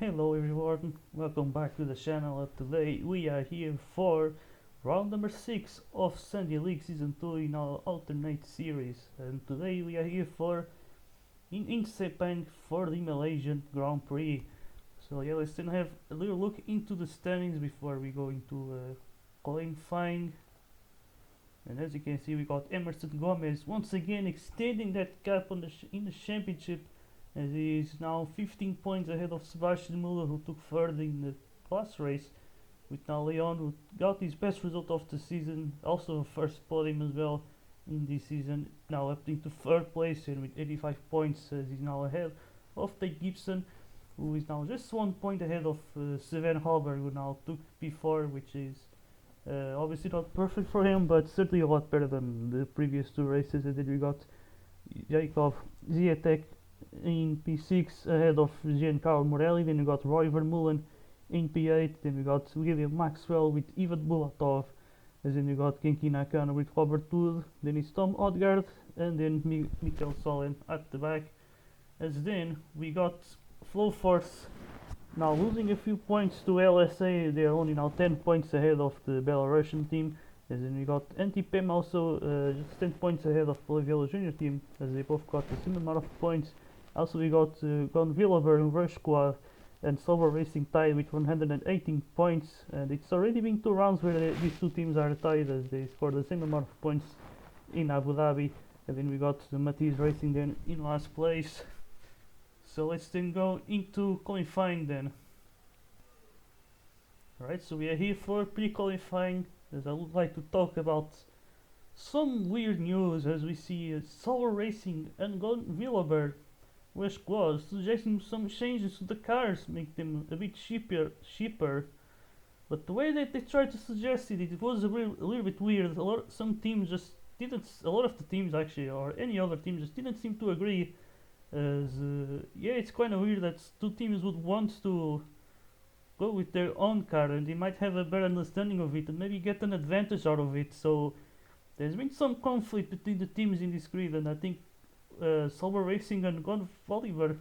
Hello everyone, welcome back to the channel. Today we are here for round number 6 of Sandy League Season 2 in our alternate series, and today we are here for in Sepang for the Malaysian Grand Prix. So yeah, let's then have a little look into the standings before we go into qualifying. And as you can see, we got Emerson Gomez once again extending that gap on in the championship, as he is now 15 points ahead of Sebastian Muller, who took third in the class race, with now Leon, who got his best result of the season, also a first podium as well in this season, now up into third place and with 85 points, as he's now ahead of Tate Gibson, who is now just 1 point ahead of Sven Halberg, who now took P4, which is obviously not perfect for him, but certainly a lot better than the previous two races. And then we got Jacob Zietek in P6 ahead of Giancarlo Morelli. Then we got Roy Vermeulen in P8. Then we got William Maxwell with Ivan Bulatov. And then we got Genki Nakano with Robert Wood. Then it's Tom Odgaard and then Mikael Solen at the back. As then we got Flow Force now losing a few points to LSA. They are only now 10 points ahead of the Belarusian team. And then we got Antipem also just 10 points ahead of Polivielo Junior team, as they both got the same amount of points. Also we got Gon Villaber and Verskwa and Silver Racing tied with 118 points, and it's already been 2 rounds where these two teams are tied, as they scored the same amount of points in Abu Dhabi. And then we got the Matiz Racing then in last place. So let's then go into qualifying then. Alright, so we are here for pre-qualifying, as I would like to talk about some weird news, as we see Silver Racing and Gon Villaber was suggesting some changes to the cars, make them a bit cheaper. But the way that they tried to suggest it, it was a little bit weird. Some teams just didn't. A lot of the teams actually, or any other team, just didn't seem to agree. As yeah, it's kind of weird that two teams would want to go with their own car, and they might have a better understanding of it and maybe get an advantage out of it. So there's been some conflict between the teams in this grid, and I think Silver Racing and God Oliver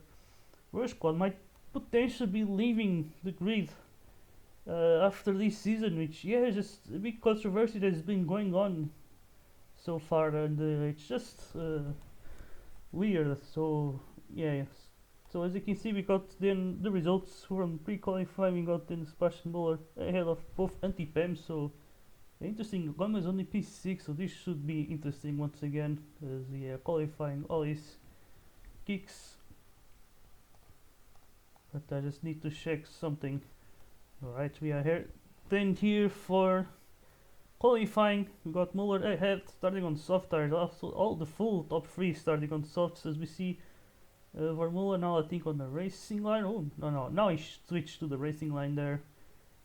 Squad might potentially be leaving the grid after this season, which yeah, is just a big controversy that has been going on so far, and it's just weird. So yeah, so as you can see, we got then the results from pre-qualifying. We got then Sebastian Muller ahead of both Antipem. So interesting. Gomez only P6, so this should be interesting once again, as yeah, qualifying all his kicks. But I just need to check something. Alright, we are here for qualifying. We got Muller ahead, starting on soft tires. Also, all the full top 3 starting on softs, as we see. Vermeulen now I think on the racing line. Oh no, now he switched to the racing line there.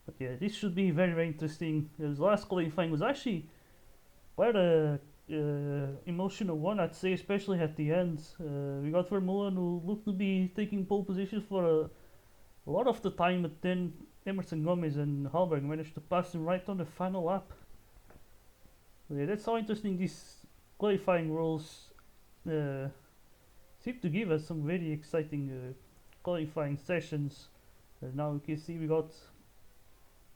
But yeah, this should be very interesting. His last qualifying was actually quite a emotional one, I'd say, especially at the end. We got Vermeulen, who looked to be taking pole position for a lot of the time, but then Emerson Gomez and Halberg managed to pass him right on the final lap. So yeah, that's how interesting these qualifying rules seem to give us some very exciting qualifying sessions. Now you can see we got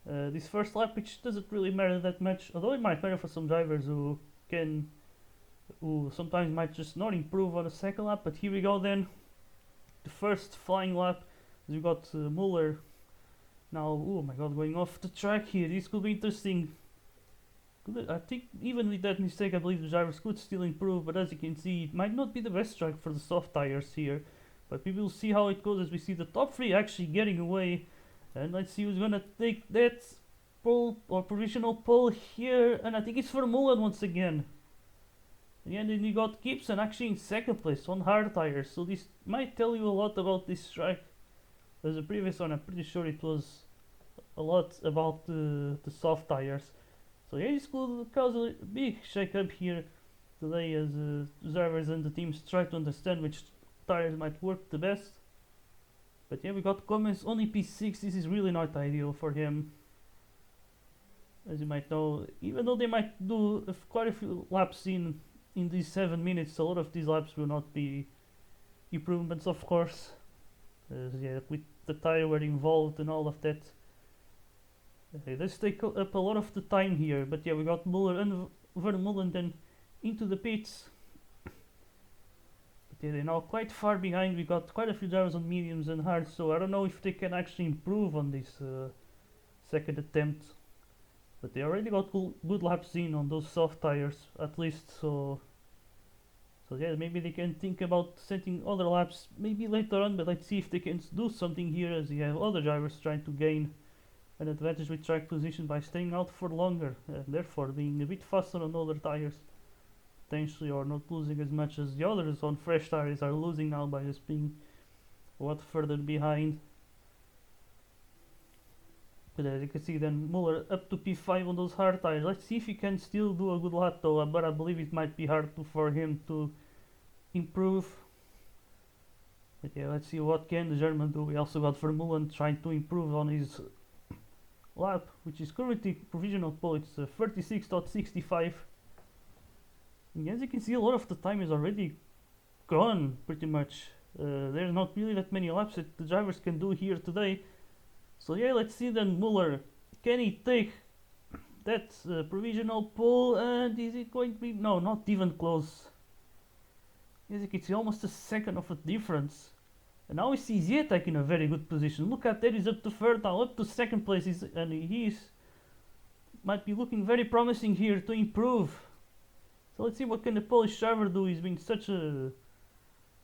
this first lap, which doesn't really matter that much, although it might matter for some drivers who sometimes might just not improve on the second lap. But here we go then, the first flying lap. We got Muller now, oh my god, going off the track here. This could be interesting. I think even with that mistake, I believe the drivers could still improve, but as you can see, it might not be the best track for the soft tires here. But we will see how it goes, as we see the top 3 actually getting away. And let's see who's gonna take that pole or provisional pole here. And I think it's for Mullen once again. And then you got Gibson actually in second place on hard tires. So this might tell you a lot about this track. As the previous one, I'm pretty sure it was a lot about the soft tires. So yeah, this could cause a big shake-up here today, as drivers and the teams try to understand which tires might work the best. But yeah, we got Gomez only P6. This is really not ideal for him, as you might know. Even though they might do quite a few laps in these 7 minutes, a lot of these laps will not be improvements, of course. Yeah, with the tire were involved and all of that. Let's take up a lot of the time here, but yeah, we got Muller and Vermeulen then into the pits. But yeah, they're now quite far behind. We got quite a few drivers on mediums and hards, so I don't know if they can actually improve on this second attempt. But they already got good laps in on those soft tires, at least, so yeah, maybe they can think about setting other laps maybe later on, but let's see if they can do something here, as you have other drivers trying to gain an advantage with track position by staying out for longer, and therefore being a bit faster on other tires potentially, or not losing as much as the others on fresh tires are losing now by just being a lot further behind. But as you can see, then Muller up to P5 on those hard tires. Let's see if he can still do a good lap though, but I believe it might be hard for him to improve. But yeah, let's see what can the German do. We also got Vermeulen trying to improve on his lap, which is currently provisional pole. It's 36.65. And as you can see, a lot of the time is already gone pretty much. There's not really that many laps that the drivers can do here today. So yeah, let's see then Muller. Can he take that provisional pole, and is it going to be... No, not even close. As you can see, almost a second of a difference. And now we see Zietek in a very good position. Look at that, he's up to third now, up to second place, and he's might be looking very promising here to improve. So let's see what can the Polish driver do. He's been such a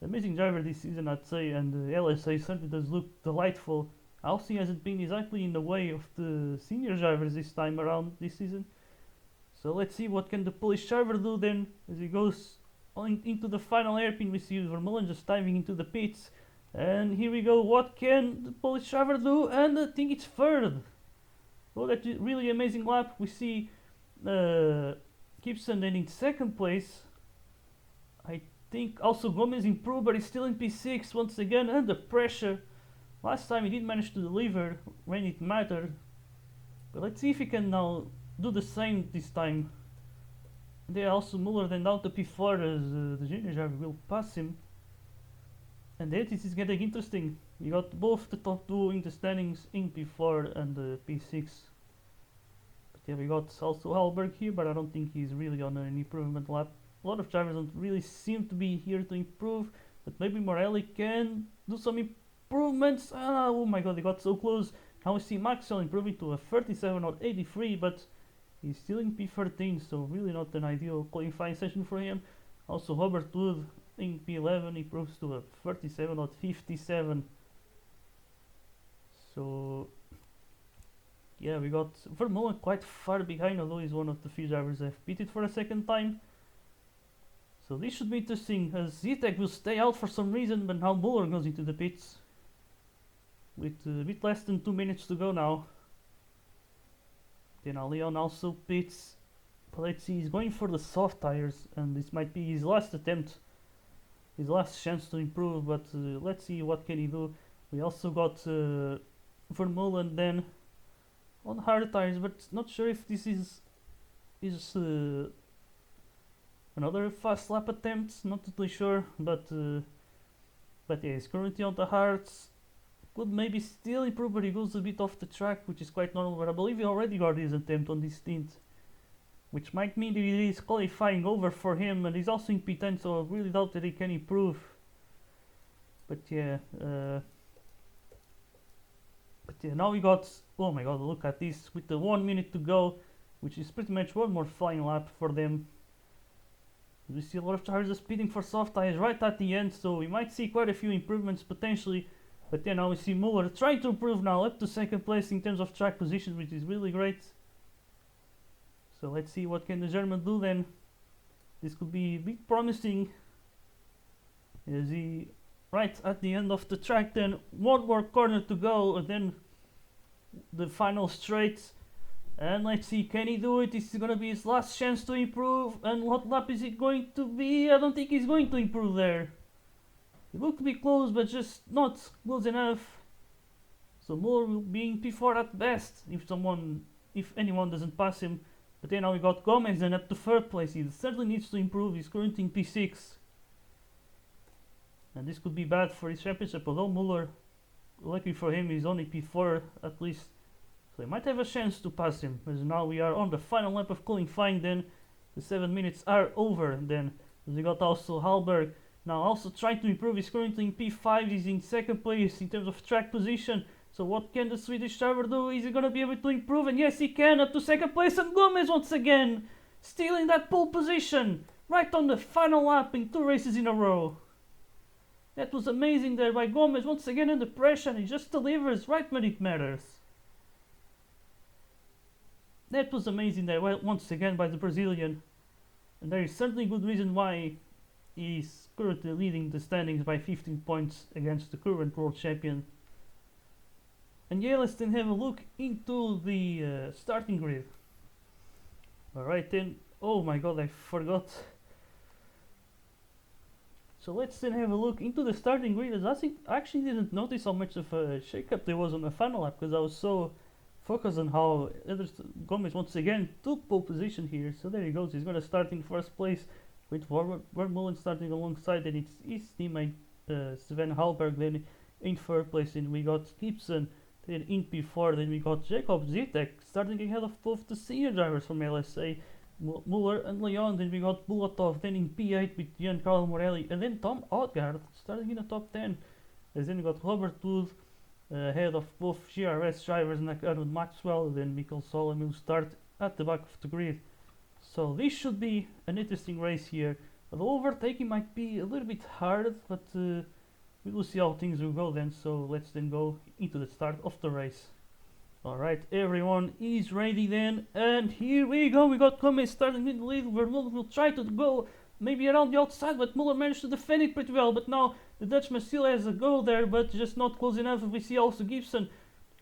amazing driver this season, I'd say, and the LSA certainly does look delightful. Aussie hasn't been exactly in the way of the senior drivers this time around this season. So let's see what can the Polish driver do then as he goes on into the final hairpin. We see Vermeulen just diving into the pits. And here we go, what can the Polish driver do? And I think it's third. Oh, that's a really amazing lap. We see Gibson then in second place. I think also Gomez improved, but he's still in P6 once again under pressure. Last time he did manage to deliver when it mattered. But let's see if he can now do the same this time. There also Muller then down to P4 as the junior driver will pass him. And there this is getting interesting. We got both the top two in the standings in P4 and P6. But yeah, we got also Halberg here, but I don't think he's really on an improvement lap. A lot of drivers don't really seem to be here to improve, but maybe Morelli can do some improvements. Oh my god, they got so close. Now we see Maxwell improving to a 37 or 83, but he's still in P13, so really not an ideal qualifying session for him. Also Robert Wood in P11 improves to a 37 or 57. So yeah, we got Vermeulen quite far behind, although he's one of the few drivers that have pitted for a second time. So this should be interesting, as Zietek will stay out for some reason, but now Muller goes into the pits with a bit less than 2 minutes to go now. Then Leon also pits, but let's see, he's going for the soft tires, and this might be his last attempt, his last chance to improve, but let's see what can he do. We also got Vermeulen then on hard tires, but not sure if this is another fast lap attempt, not totally sure, but yeah, he's currently on the hards. Could maybe still improve, but he goes a bit off the track, which is quite normal, but I believe he already got his attempt on this stint, which might mean that it is qualifying over for him, and he's also in P10, so I really doubt that he can improve. But yeah, now we got, oh my god, look at this, with the 1 minute to go, which is pretty much one more flying lap for them. We see a lot of drivers speeding for soft tires right at the end, so we might see quite a few improvements potentially. But then now we see Muller trying to improve now up to second place in terms of track position, which is really great. So let's see what can the German do then. This could be a bit promising. Is he right at the end of the track then? One more corner to go, and then the final straight. And let's see, can he do it? This is gonna be his last chance to improve. And what lap is it going to be? I don't think he's going to improve there. It looked to be close, but just not close enough. So Muller will be in P4 at best if anyone doesn't pass him. But then now we got Gomez and up to third place. He certainly needs to improve. He's currently in P6. And this could be bad for his championship, although Muller lucky for him, he's only P4 at least. So he might have a chance to pass him. As now we are on the final lap of qualifying then. The 7 minutes are over then. We got also Hallberg now also trying to improve. He's currently in P5. He's in second place in terms of track position. So what can the Swedish driver do? Is he going to be able to improve? And yes, he can, up to second place. And Gomez once again stealing that pole position right on the final lap in 2 races in a row. That was amazing there by Gomez, once again under pressure, and he just delivers right when it matters. That was amazing there once again by the Brazilian. And there is certainly good reason why he's currently leading the standings by 15 points against the current world champion. And yeah, let's then have a look into the starting grid. Alright then, oh my god, I forgot. So let's then have a look into the starting grid, as I actually didn't notice how much of a shake-up there was on the final lap, because I was so focused on how Gomez once again took pole position here. So there he goes, he's going to start in first place with Vermeulen starting alongside, and it's his teammate Sven Hallberg then in third place, and we got Gibson then in P4, then we got Jacob Zitek starting ahead of both the senior drivers from LSA, Muller and Leon. Then we got Bulatov then in P8 with Giancarlo Morelli, and then Tom Odgaard starting in the top 10. And then we got Robert Wood ahead of both GRS drivers and Arnold Maxwell, then Mikkel Solheim will start at the back of the grid. So this should be an interesting race here. The overtaking might be a little bit hard, but we will see how things will go then. So let's then go into the start of the race. Alright, everyone is ready then, and here we go. We got Gomez starting in the lead. Vermeulen will try to go maybe around the outside, but Muller managed to defend it pretty well. But now the Dutchman still has a go there, but just not close enough. We see also Gibson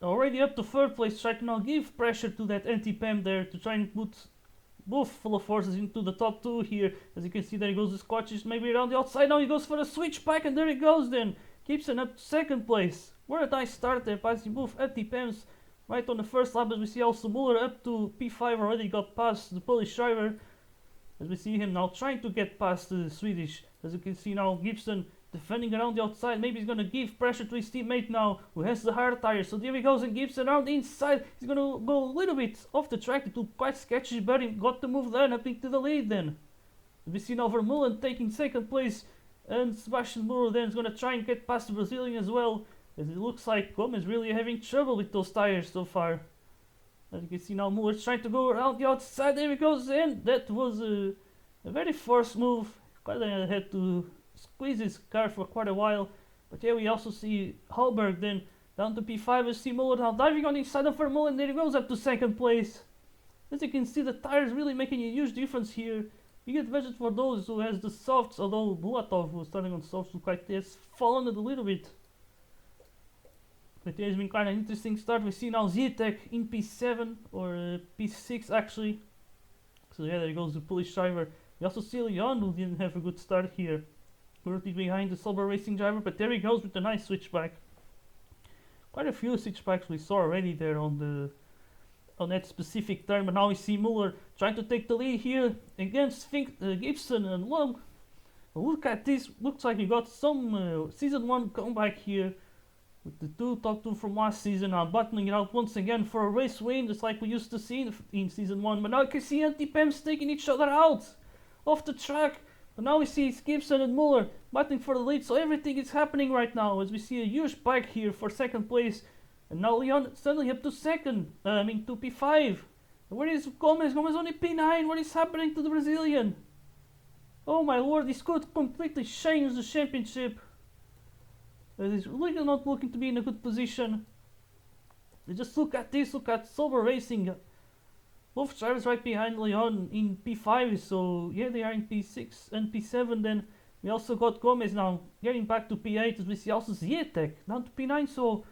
already up to third place, trying to now give pressure to that anti-Pam there to try and put both full of forces into the top 2 here. As you can see, there he goes, the Scottish maybe around the outside. Now he goes for a switch back, and there he goes then. Gibson up to second place. Where did I start there? Passing both anti-Pams right on the first lap. As we see also Muller up to P5 already got past the Polish driver. As we see him now trying to get past the Swedish. As you can see now Gibson defending around the outside. Maybe he's going to give pressure to his teammate now, who has the hard tire. So there he goes, and Gibson around the inside. He's going to go a little bit off the track. It looked quite sketchy, but he got to move there up into the lead then. As we see now Vermeulen taking second place, and Sebastian Muller then is going to try and get past the Brazilian as well. As it looks like Gomez really having trouble with those tires so far. As you can see now Muller's trying to go around the outside. There he goes, and that was a very forced move. Quite had to squeeze his car for quite a while. But here we also see Hallberg then down to P5. We see Muller now diving on the inside of Vermeulen. There he goes up to second place. As you can see, the tires really making a huge difference here. You get budget for those who has the softs, although Bulatov, who was starting on softs, has fallen it a little bit. But it has been quite an interesting start. We see now Zitek in P7 or P6 actually. So yeah, there goes the Polish driver. We also see Leon, who didn't have a good start here, currently behind the Silver Racing driver, but there he goes with a nice switchback. Quite a few switchbacks we saw already there on that specific turn, but now we see Muller trying to take the lead here against Gibson and Long. Look at this, looks like he got some season 1 comeback here with the top 2 from last season, now battling it out once again for a race win, just like we used to see in season 1. But now you can see anti-Pams taking each other out off the track. But now we see Gibson and Muller battling for the lead, so everything is happening right now as we see a huge spike here for second place. And now Leon suddenly up to second, to P5. Where is Gomez? Gomez only P9. What is happening to the Brazilian? Oh my lord, this could completely change the championship. He's really not looking to be in a good position. Just look at this, look at Silver Racing. Both drivers right behind Leon in P5, so yeah, they are in P6 and P7 then. We also got Gomez now getting back to P8, as we see also Zitek down to P9, so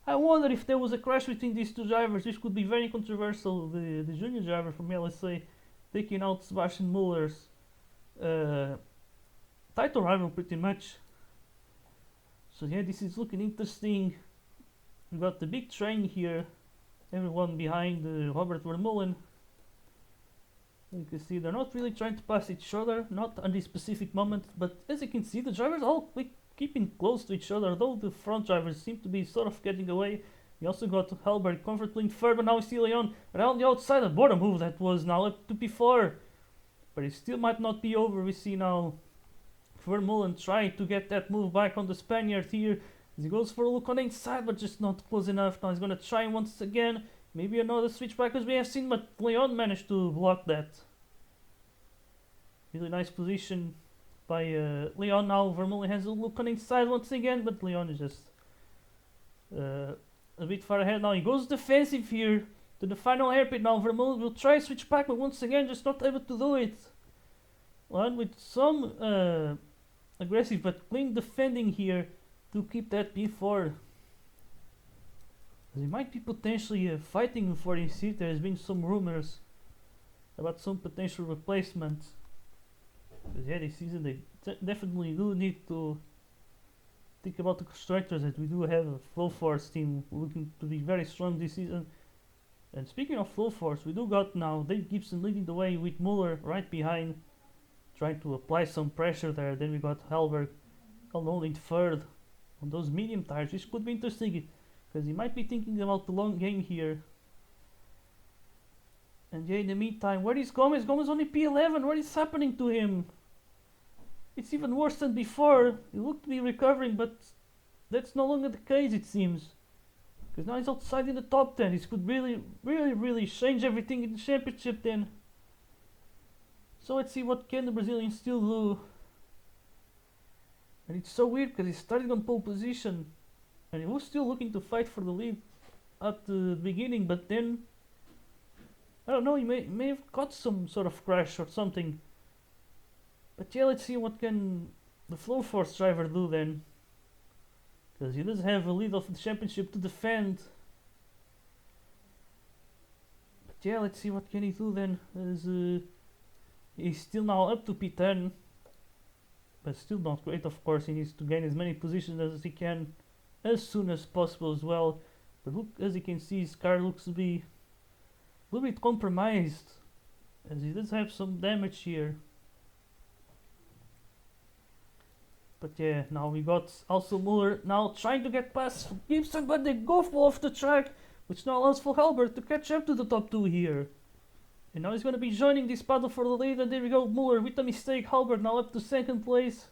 I wonder if there was a crash between these two drivers. This could be very controversial. The junior driver from LSA taking out Sebastian Muller's title rival pretty much. So yeah, this is looking interesting. We got the big train here, everyone behind Robert Vermeulen. You can see they're not really trying to pass each other, not on this specific moment, but as you can see, the drivers all keeping close to each other, though the front drivers seem to be sort of getting away. We also got Halberg comfortably in third, but now we see Leon around the outside. A border move that was now up to P4. But it still might not be over. We see now Vermeulen trying to get that move back on the Spaniard here. As he goes for a look on the inside, but just not close enough. Now he's going to try once again. Maybe another switch back as we have seen, but Leon managed to block that. Really nice position by Leon. Now Vermeulen has a look on the inside once again, but Leon is just a bit far ahead. Now he goes defensive here to the final hairpin. Now Vermeulen will try switch back, but once again just not able to do it. Leon with some aggressive but clean defending here to keep that P4. He might be potentially fighting for his seat. There has been some rumors about some potential replacements. But yeah, this season they definitely do need to think about the constructors, that we do have a full force team looking to be very strong this season. And speaking of full force, we do got now Dave Gibson leading the way with Muller right behind, trying to apply some pressure there. Then we got Halberg holding third on those medium tires, which could be interesting because he might be thinking about the long game here. And yeah, in the meantime, where is Gomez? Gomez only P11. What is happening to him? It's even worse than before. He looked to be recovering, but that's no longer the case, it seems. Because now he's outside in the top 10. This could really change everything in the championship then. So let's see what can the Brazilians still do. And it's so weird because he started on pole position and he was still looking to fight for the lead at the beginning, but then I don't know, he may have got some sort of crash or something. But yeah, let's see what can the Flow Force driver do then. Because he does have a lead of the championship to defend. But yeah, let's see what can he do then. As he's still now up to P10. But still not great, of course. He needs to gain as many positions as he can as soon as possible as well. But look, as you can see, his car looks to be a little bit compromised, as he does have some damage here. But yeah, now we got also Muller now trying to get past Gibson, but they go off the track, which now allows for Halberg to catch up to the top two here. And now he's going to be joining this battle for the lead, and there we go, Muller with a mistake. Halberg now up to second place.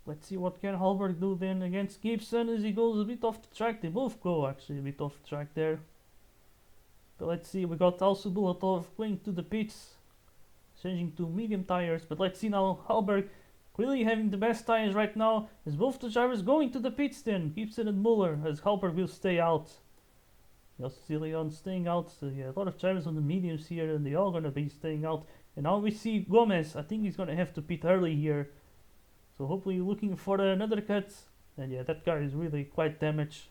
Let's see what can Halberg do then against Gibson as he goes a bit off the track. They both go actually a bit off the track there. But let's see, we got also Bulatov going to the pits, changing to medium tires. But let's see now, Halberg clearly having the best tires right now, as both the drivers going to the pits then, Gibson and Muller, as Halberg will stay out. You also see Leon staying out, so yeah, a lot of drivers on the mediums here, and they all gonna be staying out. And now we see Gomez. I think he's gonna have to pit early here, so hopefully looking for another cut. And yeah, that car is really quite damaged.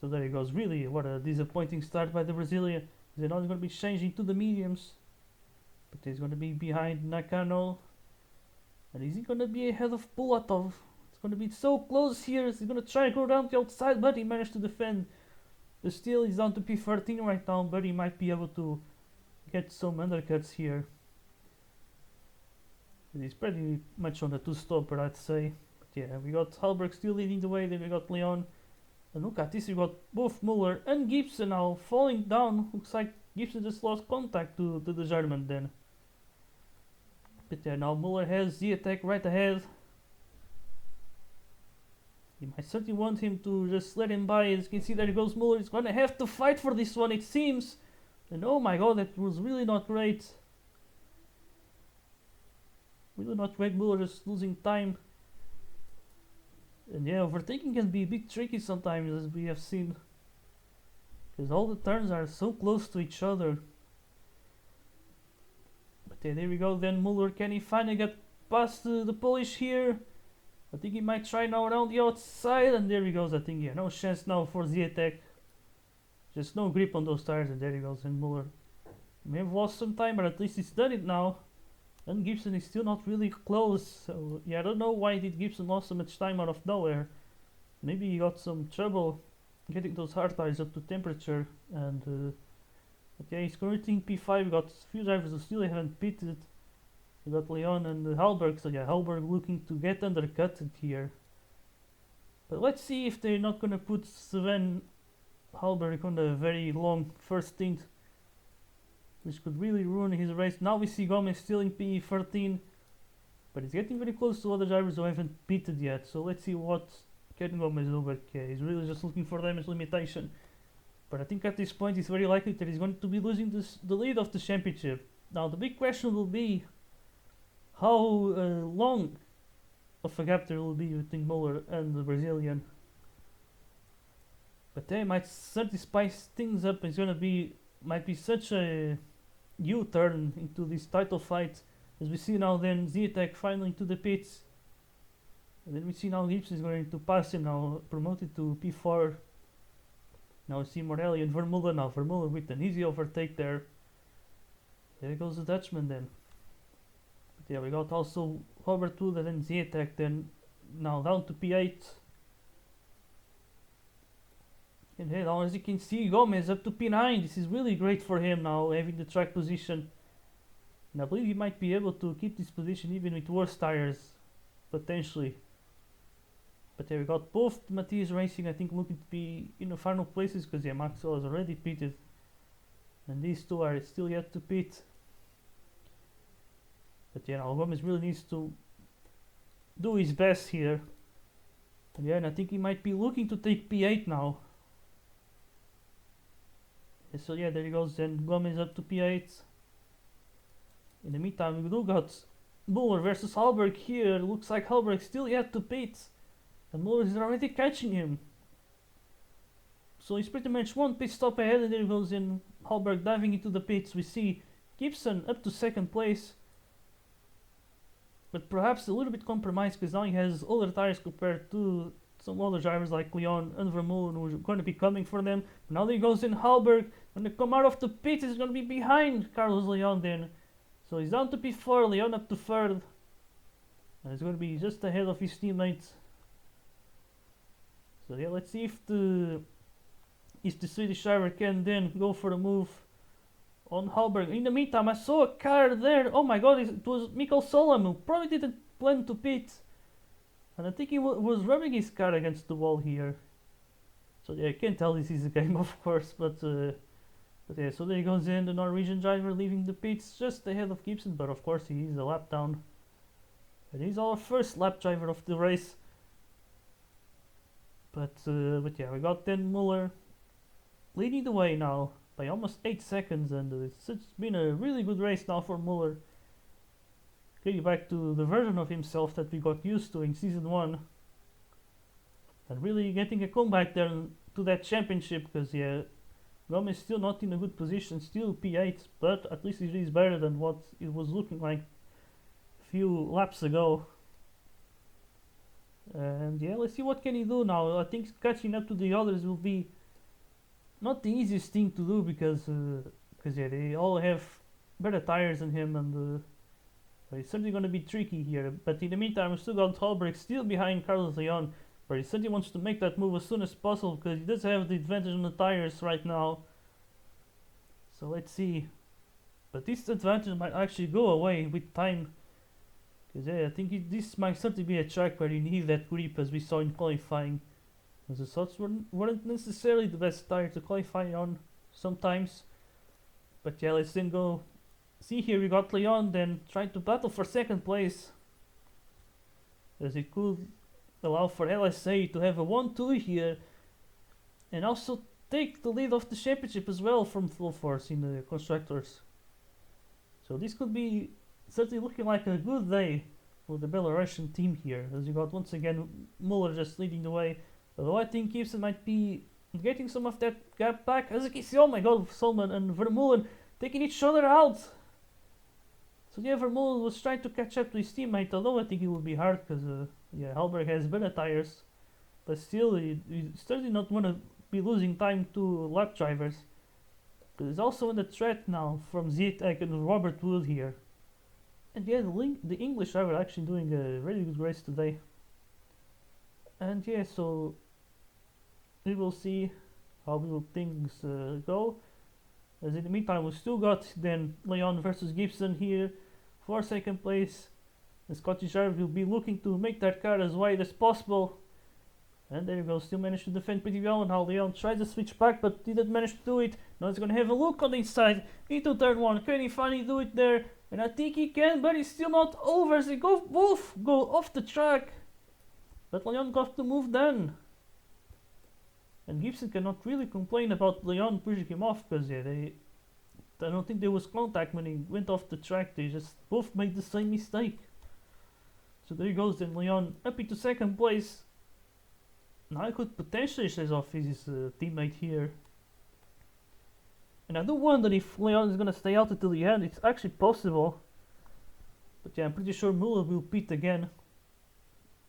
So there he goes. Really, what a disappointing start by the Brazilian. They're not gonna be changing to the mediums, but he's gonna be behind Nakano. And is he gonna be ahead of Bulatov? It's gonna be so close here. He's gonna try to go around the outside, but he managed to defend. The steel is down to P13 right now, but he might be able to get some undercuts here. He's pretty much on the two-stopper, I'd say. But yeah, we got Halberg still leading the way, then we got Leon. And look at this, we got both Muller and Gibson now falling down. Looks like Gibson just lost contact to the German then. But yeah, now Muller has the attack right ahead. You might certainly want him to just let him by. As you can see, there goes Muller. He's gonna have to fight for this one, it seems. And oh my god, that was really not great. Really not great. Muller just losing time. And yeah, overtaking can be a bit tricky sometimes, as we have seen, because all the turns are so close to each other. But yeah, there we go. Then Muller, can he finally get past the Polish here? I think he might try now around the outside, and there he goes. I think, yeah, no chance now for the attack. Just no grip on those tires, and there he goes. And Muller may have lost some time, but at least he's done it now. And Gibson is still not really close, so yeah, I don't know why did Gibson lost so much time out of nowhere. Maybe he got some trouble getting those hard tires up to temperature. And okay, he's currently in P5. We got a few drivers who still haven't pitted. You got Leon and Halberg, so yeah, Halberg looking to get undercutted here. But let's see if they're not gonna put Sven Halberg on a very long first stint, which could really ruin his race. Now we see Gomez still in P13, but he's getting very close to other drivers who haven't pitted yet. So let's see what Ken Gomez will get. Yeah, he's really just looking for damage limitation. But I think at this point it's very likely that he's going to be losing the lead of the championship. Now the big question will be how long of a gap there will be between Muller and the Brazilian. But they might certainly spice things up. It's might be such a U-turn into this title fight, as we see now. Then Ziatek finally into the pits, and then we see now Gibson is going to pass him now, promoted to P4. Now we see Morelli and Vermeulen now. Vermeulen with an easy overtake there. There goes the Dutchman then. But yeah, we got also Robert Wood and then Ziatek then now down to P8. And hey, now as you can see, Gomez up to P9. This is really great for him now, having the track position. And I believe he might be able to keep this position even with worse tires, potentially. But yeah, we got both Matthias Racing, I think, looking to be in the final places, because yeah, Maxwell has already pitted. And these two are still yet to pit. But yeah, now Gomez really needs to do his best here. And yeah, and I think he might be looking to take P8 now. So yeah, there he goes then, Gomez up to P8. In the meantime, we do got Muller versus Halberg here. Looks like Halberg still yet to pit, and Muller is already catching him. So he's pretty much one pit stop ahead, and there goes in Halberg diving into the pits. We see Gibson up to second place, but perhaps a little bit compromised because now he has older tires compared to some other drivers like Leon and Vermeulen, who are going to be coming for them. But now there goes in Halberg. When they come out of the pit, he's going to be behind Carlos Leon then. So he's down to P4, Leon up to third. And he's going to be just ahead of his teammates. So yeah, let's see if the Swedish driver can then go for the move on Halberg. In the meantime, I saw a car there. Oh my god, it was Mikael Solheim, who probably didn't plan to pit. And I think he was rubbing his car against the wall here. So yeah, I can't tell this is a game, of course, but yeah, so there he goes in, the Norwegian driver leaving the pits just ahead of Gibson, but of course he is a lap down. And he's our first lap driver of the race. But yeah, we got then Muller leading the way now by almost 8 seconds, and it's been a really good race now for Muller. Getting back to the version of himself that we got used to in Season 1. And really getting a comeback there to that championship, because yeah, Gomez still not in a good position, still P8, but at least it is better than what it was looking like a few laps ago. And yeah, let's see what can he do now. I think catching up to the others will be not the easiest thing to do, because yeah, they all have better tires than him, and it's certainly going to be tricky here. But in the meantime, we still got Halberg still behind Carlos Leon, but he certainly wants to make that move as soon as possible, because he does have the advantage on the tires right now. So let's see. But this advantage might actually go away with time, because yeah, I think this might certainly be a track where you need that grip, as we saw in qualifying. As the sots weren't necessarily the best tire to qualify on sometimes. But yeah, let's then go. See here, we got Leon then trying to battle for second place, as it could allow for LSA to have a 1-2 here, and also take the lead of the championship as well from Full Force in the constructors. So this could be certainly looking like a good day for the Belarusian team here, as you got once again Muller just leading the way. Although I think Gibson might be getting some of that gap back, as you can see. Oh my god, Solman and Vermeulen taking each other out. So yeah, Vermeulen was trying to catch up to his teammate, although I think it would be hard, because yeah, Halberg has better tires. But still, you certainly not want to be losing time to lap drivers. But he's also in the threat now from Ziatek and Robert Wood here. And yeah, the English driver actually doing a really good race today. And yeah, so we will see how will things go. As in the meantime, we still got then Leon versus Gibson here for second place. The Scottish driver will be looking to make that car as wide as possible. And there you go, still managed to defend pretty well. And now Leon tries to switch back but didn't manage to do it. Now he's gonna have a look on the inside into turn 1. Can he finally do it there? And I think he can, but he's still not over as they both go off the track. But Leon got the move done. And Gibson cannot really complain about Leon pushing him off, because yeah, I don't think there was contact when he went off the track. They just both made the same mistake. So there he goes then, Leon up into second place. Now he could potentially chase off his teammate here. And I do wonder if Leon is gonna stay out until the end. It's actually possible. But yeah, I'm pretty sure Muller will pit again.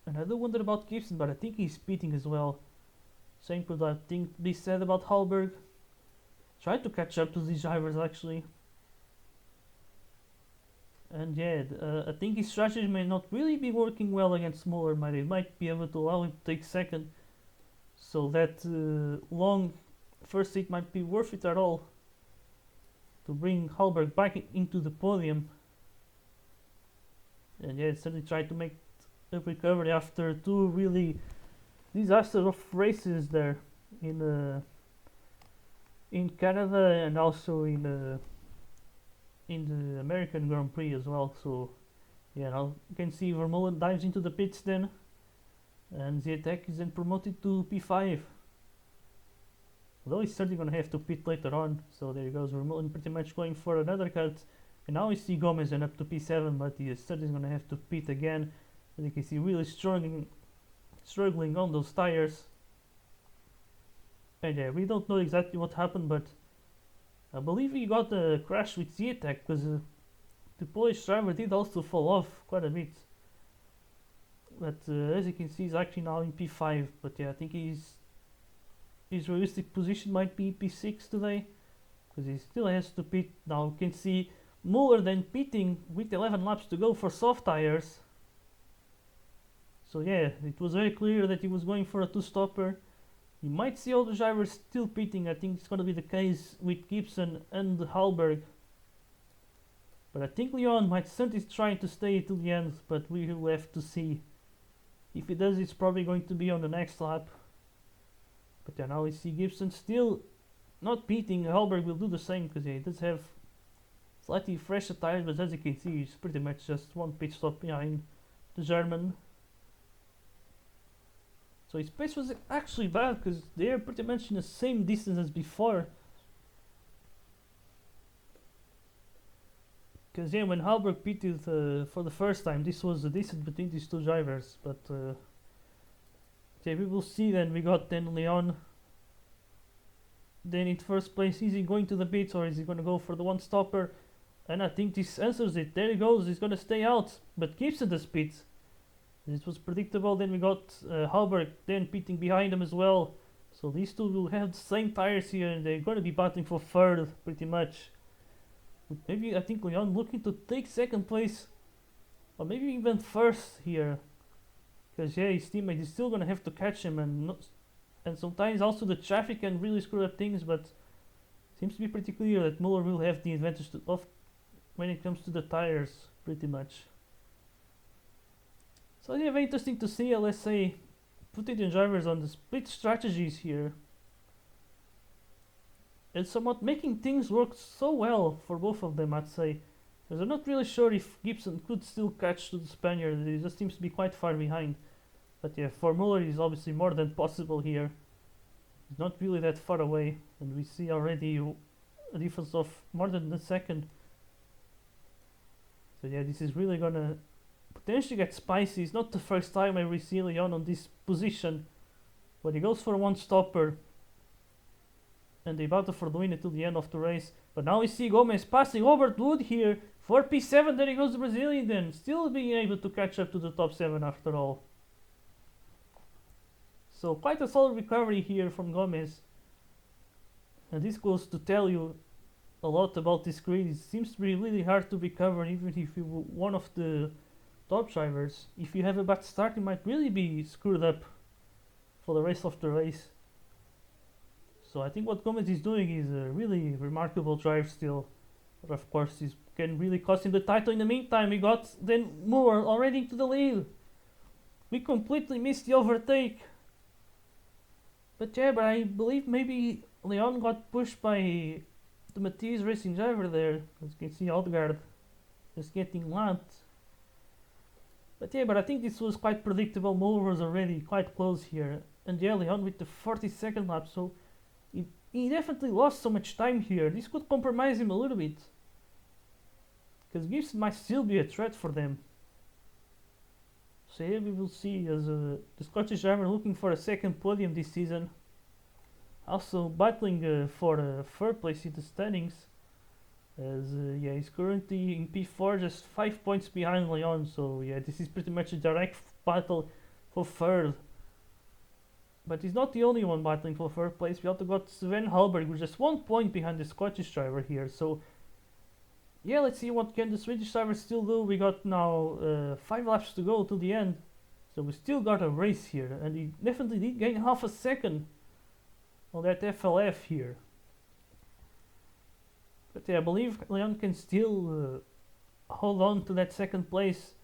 And I do wonder about Gibson, but I think he's pitting as well. Same could I think be said about Hallberg. Tried to catch up to these drivers actually. And yeah, I think his strategy may not really be working well against Muller. They might be able to allow him to take second. So that long first seat might be worth it at all. To bring Hallberg back into the podium. And yeah, certainly tried to make a recovery after two really disastrous races there in Canada and also in the American Grand Prix as well. So yeah, now you can see Vermeulen dives into the pits then, and the attack is then promoted to P5. Although he's certainly gonna have to pit later on. So there he goes, Vermeulen pretty much going for another cut. And now we see Gomez and up to P7, but he is certainly gonna have to pit again. As you can see, really struggling on those tires. And yeah, we don't know exactly what happened, but I believe he got a crash with the attack, because the Polish driver did also fall off quite a bit. But as you can see, he's actually now in P5. But yeah, I think his realistic position might be P6 today, because he still has to pit. Now you can see Muller then pitting with 11 laps to go for soft tires. So yeah, it was very clear that he was going for a two-stopper. You might see all the drivers still pitting. I think it's going to be the case with Gibson and Hallberg. But I think Leon might certainly try to stay till the end, but we will have to see. If he does, it's probably going to be on the next lap. But yeah, now we see Gibson still not pitting. Hallberg will do the same, because yeah, he does have slightly fresher tires, but as you can see, he's pretty much just one pit stop behind the German. So his pace was actually bad, because they are pretty much in the same distance as before. Because yeah, when Hallberg pitted for the first time, this was a distance between these two drivers. But okay, we will see then. We got then Leon. Then in first place, is he going to the pits or is he going to go for the one stopper? And I think this answers it. There he goes, he's going to stay out. But Gibson does pit. This was predictable. Then we got Hallberg then pitting behind him as well. So these two will have the same tires here, and they're going to be battling for third pretty much. But maybe I think Leon looking to take second place, or maybe even first here. Because yeah, his teammate is still going to have to catch him, and sometimes also the traffic can really screw up things. But seems to be pretty clear that Muller will have the advantage when it comes to the tires pretty much. So yeah, very interesting to see LSA putting the drivers on the split strategies here. And somewhat making things work so well for both of them, I'd say. Because I'm not really sure if Gibson could still catch to the Spaniard. He just seems to be quite far behind. But yeah, for Muller is obviously more than possible here. He's not really that far away. And we see already a difference of more than a second. So yeah, this is really gonna potentially get spicy. It's not the first time I see Leon on this position, but he goes for one stopper and they battle for the win until the end of the race. But now we see Gomez passing Robert Wood here for P7. There he goes, the Brazilian, then still being able to catch up to the top 7 after all. So quite a solid recovery here from Gomez, and this goes to tell you a lot about this grid. It seems to be really hard to recover, even if you're one of the top drivers. If you have a bad start, you might really be screwed up for the rest of the race. So I think what Gomez is doing is a really remarkable drive still. But of course, this can really cost him the title. In the meantime, we got then Moore already into the lead. We completely missed the overtake. But yeah, but I believe maybe Leon got pushed by the Matisse Racing driver there. As you can see, Odegaard is getting lapped. But yeah, but I think this was quite predictable. Moore was already quite close here. And yeah, Leon with the 42nd lap, so he definitely lost so much time here. This could compromise him a little bit. Because Gibson might still be a threat for them. So here we will see as the Scottish driver looking for a second podium this season. Also battling for third place in the standings. As yeah, he's currently in P4, just 5 points behind Leon. So yeah, this is pretty much a direct battle for third. But he's not the only one battling for third place. We also got Sven Halberg, who's just 1 point behind the Scottish driver here. So yeah, let's see what can the Swedish driver still do. We got now 5 laps to go to the end. So we still got a race here. And he definitely did gain half a second on that FLF here. But yeah, I believe Leon can still hold on to that second place.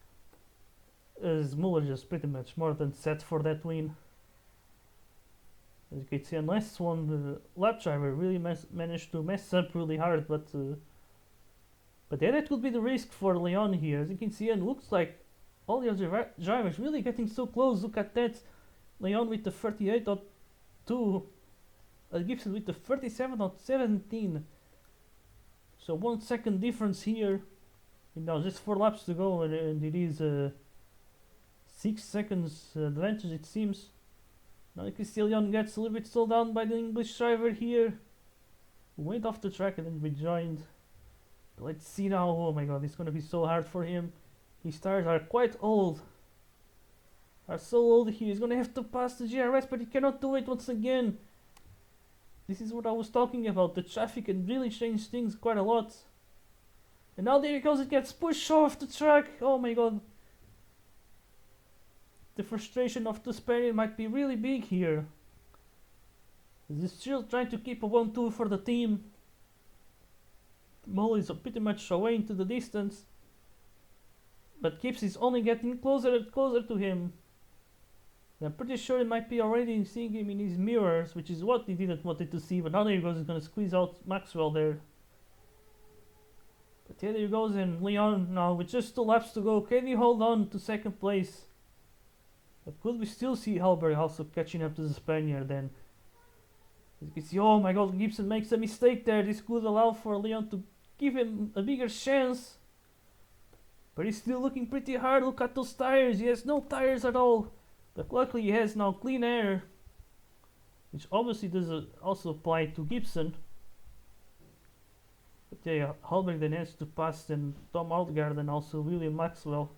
As Muller just pretty much more than set for that win. As you can see, unless one lap driver really managed to mess up really hard, but yeah, that could be the risk for Leon here. As you can see, and looks like all the other drivers really getting so close. Look at that, Leon with the 38.2, Gibson with the 37.17. So 1 second difference here. And now just 4 laps to go, and it is 6 seconds advantage it seems. Now you can see Leon gets a little bit slowed down by the English driver here. Went off the track and then rejoined. But let's see now. Oh my god, it's gonna be so hard for him. His tires are quite old. Are so old here. He's gonna have to pass the GRS, but he cannot do it once again. This is what I was talking about. The traffic can really change things quite a lot. And now there he goes. It gets pushed off the track. Oh my god. The frustration of the Spaniard might be really big here. He's still trying to keep a 1-2 for the team. Mull is pretty much away into the distance. But Gibbs is only getting closer and closer to him. And I'm pretty sure he might be already seeing him in his mirrors, which is what he didn't want to see. But now there he goes, he's going to squeeze out Maxwell there. But yeah, there he goes, and Leon now with just 2 laps to go. Can he hold on to second place? But could we still see Halberg also catching up to the Spaniard then? As you can see, oh my god, Gibson makes a mistake there. This could allow for Leon to give him a bigger chance. But he's still looking pretty hard. Look at those tires. He has no tires at all. But luckily he has now clean air. Which obviously does also apply to Gibson. But yeah, Halberg then has to pass then Tom Odegaard and also William Maxwell.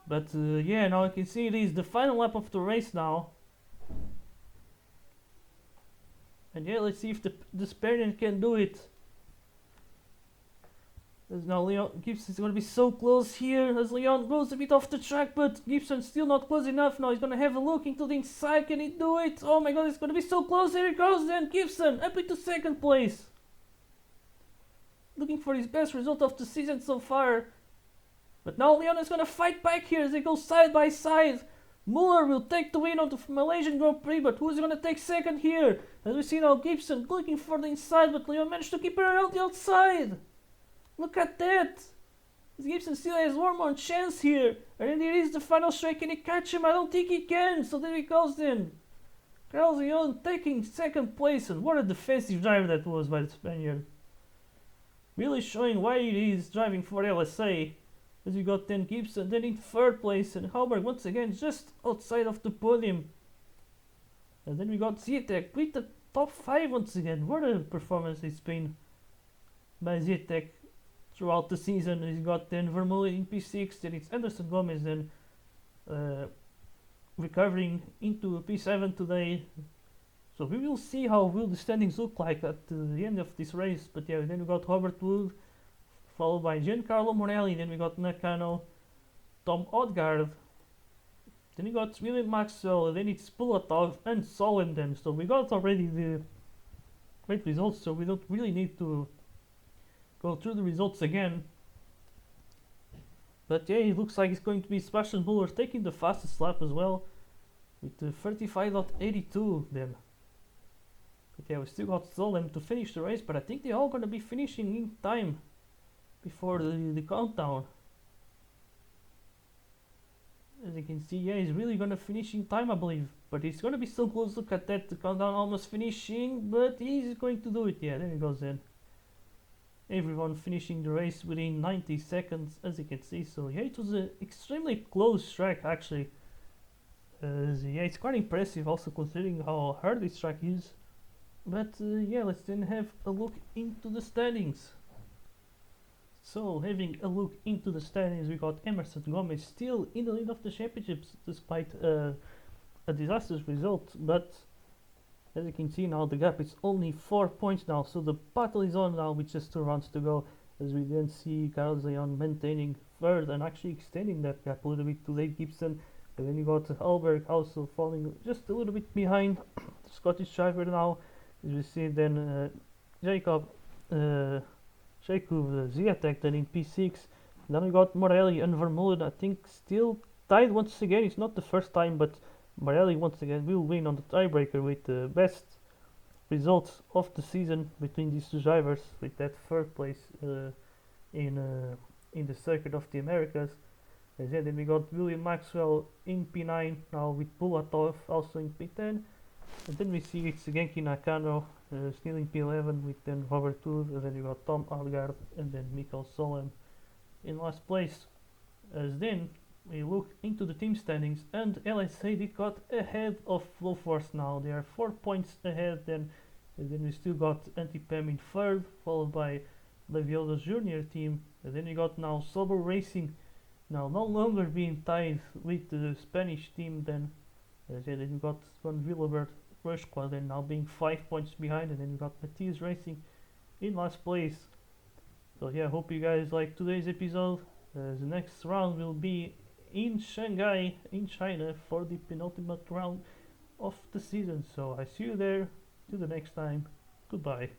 But yeah, now you can see it is the final lap of the race now. And yeah, let's see if the Spaniard can do it. As now Leon Gibson is going to be so close here as Leon goes a bit off the track, but Gibson's still not close enough. Now he's going to have a look into the inside. Can he do it? Oh my god, it's going to be so close. Here it goes then. Gibson up into second place. Looking for his best result of the season so far. But now Leon is going to fight back here as they go side by side. Muller will take the win on the Malaysian Grand Prix, but who's going to take second here? As we see now Gibson looking for the inside, but Leon managed to keep it around the outside. Look at that! Gibson still has one more chance here. And it is the final straight. Can he catch him? I don't think he can. So there he goes then. Carlos Leon taking second place. And what a defensive driver that was by the Spaniard. Really showing why he is driving for LSA. As we got then Gibson then in third place. And Halberg once again just outside of the podium. And then we got Zietec with the top 5 once again. What a performance it's been by Zietec throughout the season. He's got then Vermeulen in P6, then it's Anderson Gomez then recovering into P7 today. So we will see how will the standings look like at the end of this race. But yeah, then we got Robert Wood, followed by Giancarlo Morelli, then we got Nakano, Tom Odegaard, then we got William Maxwell, then it's Pulatov and Solem then. So we got already the great results, so we don't really need to go through the results again. But yeah, it looks like it's going to be Sebastian Muller taking the fastest lap as well, with the 35.82 then. But yeah, we still got Solem to finish the race, but I think they're all going to be finishing in time before the countdown. As you can see, yeah, he's really going to finish in time, I believe. But he's going to be so close. Look at that, the countdown almost finishing, but he's going to do it. Yeah, there he goes then. Everyone finishing the race within 90 seconds, as you can see. So yeah, it was an extremely close track actually. Yeah, it's quite impressive also considering how hard this track is. But yeah, let's then have a look into the standings. So having a look into the standings, we got Emerson Gomez still in the lead of the championships despite a disastrous result. But as you can see now, the gap is only 4 points now, so the battle is on now with just 2 rounds to go. As we then see Carlos Leon maintaining third and actually extending that gap a little bit to Late Gibson. And then you got Alberg also falling just a little bit behind the Scottish driver now. As we see then Jacob Ziatek then in P6. Then we got Morelli and Vermeulen, I think still tied once again. It's not the first time, but Morelli once again will win on the tiebreaker with the best results of the season between these two drivers, with that third place in the circuit of the Americas. And then we got William Maxwell in P9 now with Bulatov also in P10. And then we see it's Genki Nakano still in P11 with then Robert Tour, and then you got Tom Algaard and then Mikkel Solem in last place. As then we look into the team standings, and LSA did got ahead of Flow Force now. They are 4 points ahead then. And then we still got Antipem in third, followed by Leviosa's junior team. And then we got now Sober Racing now no longer being tied with the Spanish team then. Then we got Van Willebert Rush Squad and now being 5 points behind, and then we got Matthias Racing in last place. So yeah, hope you guys like today's episode. The next round will be in Shanghai in China for the penultimate round of the season. So I see you there. Till the next time. Goodbye.